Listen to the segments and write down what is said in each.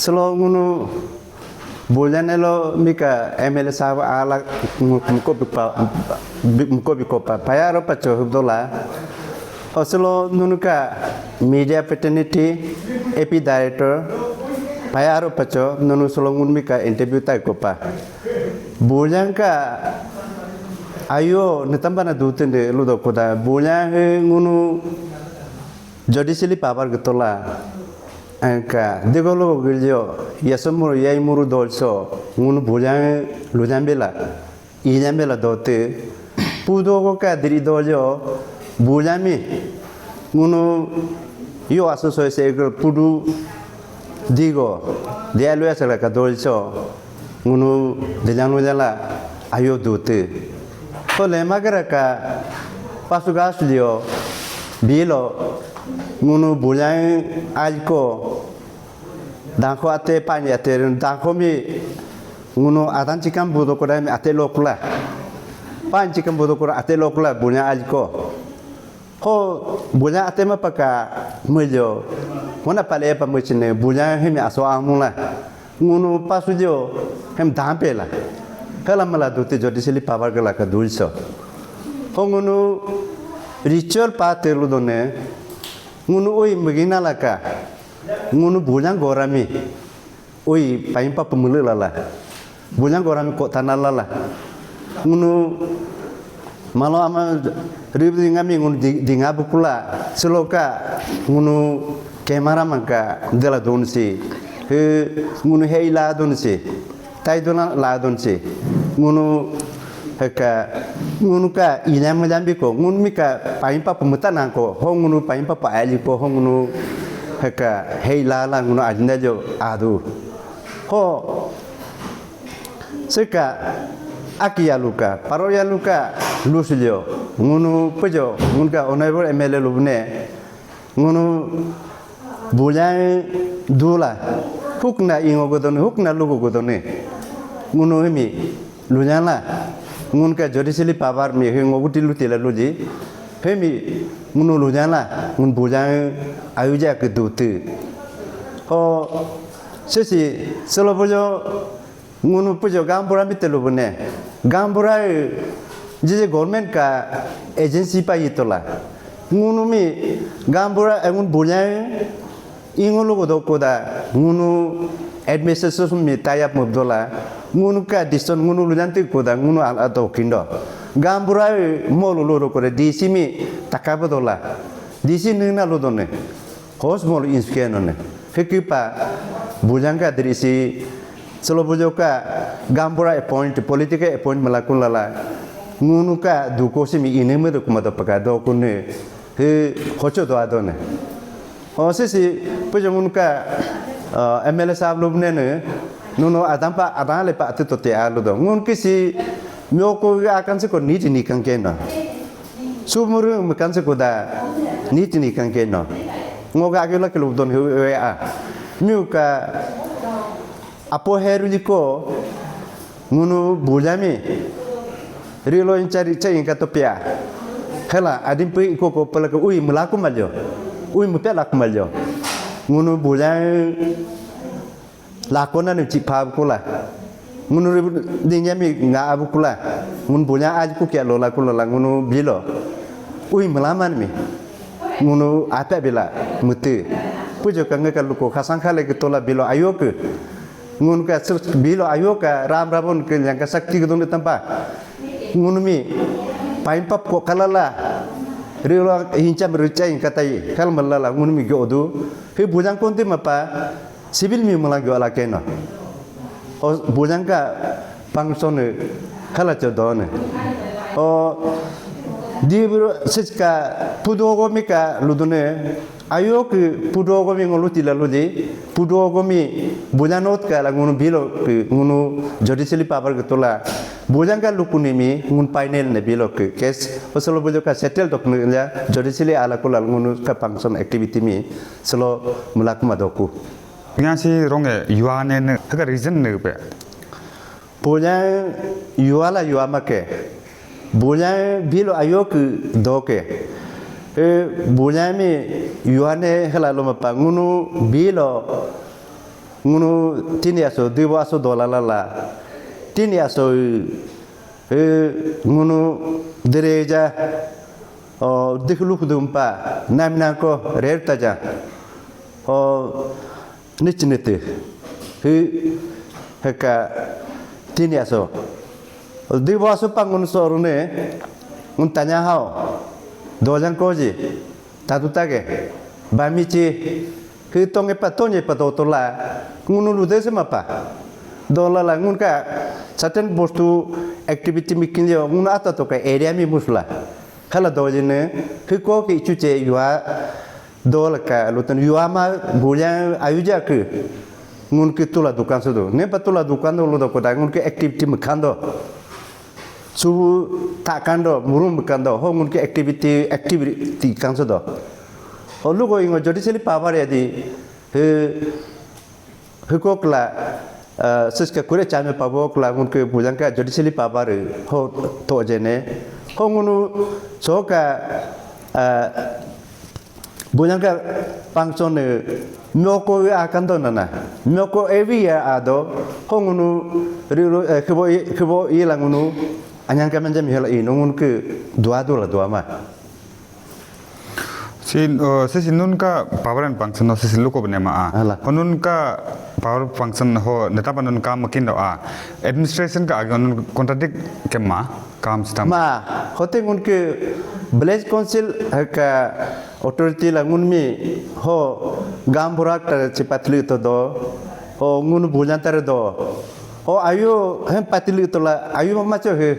selo ngunu bulan elo mika ML sawa ala mko bikopa payaro pacho dola oslo nunuka media fraternity AP director payaro pacho nunu solo mika interview tai kopa bulan ka ayo netambana dutende ludo koda bulan ngunu judicially power getola angka degolo gilyo yasomuro yai muru dolso ngunu bulan lujambela inyambela dote pudo ka diri dolyo bulami ngunu yo asoso segel pudu digo dialo asala ka dolso ngunu dejanu jala ayo dote to le magara ka pasugas lio bilo ngunu bulan alko dangko ate panya ate dangko mi ngunu atan cikam budo ko dai ate lokula pan cikam budo ko ate lokula bulan alko ho bulan ate ma paka mulyo mona pale pa muchine bulan hemi aso amula ngunu pasujo hem dampela kala mala duti judicially power gala ka dulso ho ngunu ritual patelu done ngunu oi magina laka ngunu bulan gorami oi paimpa pemulu lala bulan gorami kok tanah lala ngunu malo ama ribu ngami ngunu dingabu pula seloka ngunu kamera maka dela donsi he ngunu heila donsi taidona la donsi ngunu heka ngunu ka ina majambi ko ngunu mika paimpa pemutana ko ho ngunu paimpa pa ali ko ho ngunu heka heila la ngunu ajna jo adu ho seka akia luka paroya luka lusulio ngunu pejo ngunu ka honorable MLA lubne ngunu bulan dula hukna ingo godone hukna lugo godone ngunu hemi lunyala ngun ka judicially power mi he ngoguti lutila luji hemi ngunu lunyala ngun bulan ayuja ke dutu ho sesi solo bojo ngunu pujo gambura mitelu bune gambura jije government ka agency pa itola ngunu mi gambura ngun bulan ingolo godo koda ngunu administration mi tayap mubdola ngunu ka dison ngunu lujanti koda ngunu ato kindo gambura molu loro kore DC mi takabodola DC nina lodone hos molu inskenone fekipa bujanga dirisi solo bujoka gambura appoint political appoint malakun lala ngunu ka dukosi mi ineme do kumada pakado kunne he hocho do adone sisi pujungun ka MLA sahab lubne ne nuno adampa adale pa atu tote alu do ngun kisi myoko akan se ko niti ni kankena sumuru mekan se ko da niti ni kankena ngoga agela ke lubdon he a myuka apo heru liko ngunu bulami rilo incari cai ka topia hela adimpe ko ko pelaka ui melaku maljo ui mupet lak maljo ngunu bulan lakona ni cipa kula ngunu dinya mi nga abu kula ngun bulan aj ku kya lola kula ngunu bilo ui melaman mi ngunu apa bila mutu pujo ka ngaka luko khasang khale ke tola bilo ayo ke ngun ka bilo ayo ka ram rabon ke yang ka sakti ke dong tempa ngunu mi pain pap ko kalala rilo hinca bercai katai kal malala ngun mi godu he bujang konti mapa civil mi malagi ala kena o bujang ka pangsone kala chodone o di seska pudogo mika ludune ayo ke pudogo mi ngoluti laludi pudogo mi bujanot ka ngunu bilo ke ngunu judicially power getola bujang ka lukuni mi ngun panel ne bilo ke kes osolo bojo ka settle dok ya judicially ala ko ngunu ka function activity mi selo mulak madoku ngasi ronge yuane ne ka reason ne be bujang yuala yuamake bujang bilo ayo ke doke bujang mi yuane hala lo mapa ngunu bilo ngunu tini aso dibo aso dolalala tini aso ngunu dereja o dikhlu khudumpa namna ko rerta ja o nichnete heka tini aso dibo aso pangun sorune untanya hao dojan koji tatutage bamichi tonge pa tonye pa dotola ngunu lude semapa dolala ngunka certain bostu activity mikin yo ngun ata to ka area mi musla khala dojine ko ki chuche yuwa dolaka lutan yuwa ma bulyang ayuja ke ngun ki tula dukan sodo ne patula dukan do lo ko da ngun ki activity mkhando su takando murum mkhando ho ngun ki activity kan sodo lugo ingo judicially power yadi hukokla siska kure chame pabokla ngunke bujangka judicially power ho to jene ho ngunu soka bujangka function myoko akando nana myoko every year ado ho ngunu khbo ilangunu anyangka menjam hela inungun ke dua ma si nun ka power and function no si loko bne ma a nun ka power function ho neta panun ka makin do a administration ka agun contradict ke ma kam stam ma hote ngun ke village council ka authority la ngun mi ho gam burak ta chipatli to do ho ngun bujantar do ho ayo hem patli to la ayo ma cho he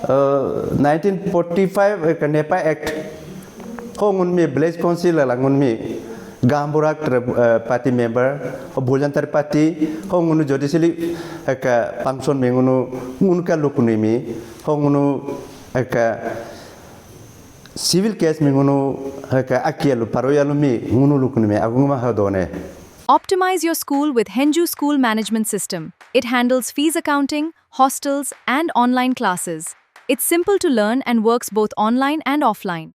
1945 ka nepa act ngun mi village council la ngun mi gamburak party member bujantar party ngun judicially ka function me ngun ka lukuni mi ngunu ka civil case me ngunu ka akielu paroyalu mi ngunu lukuni me aguma hadone. Optimize your school with Henju School Management System. It handles fees accounting, hostels, and online classes. It's simple to learn and works both online and offline.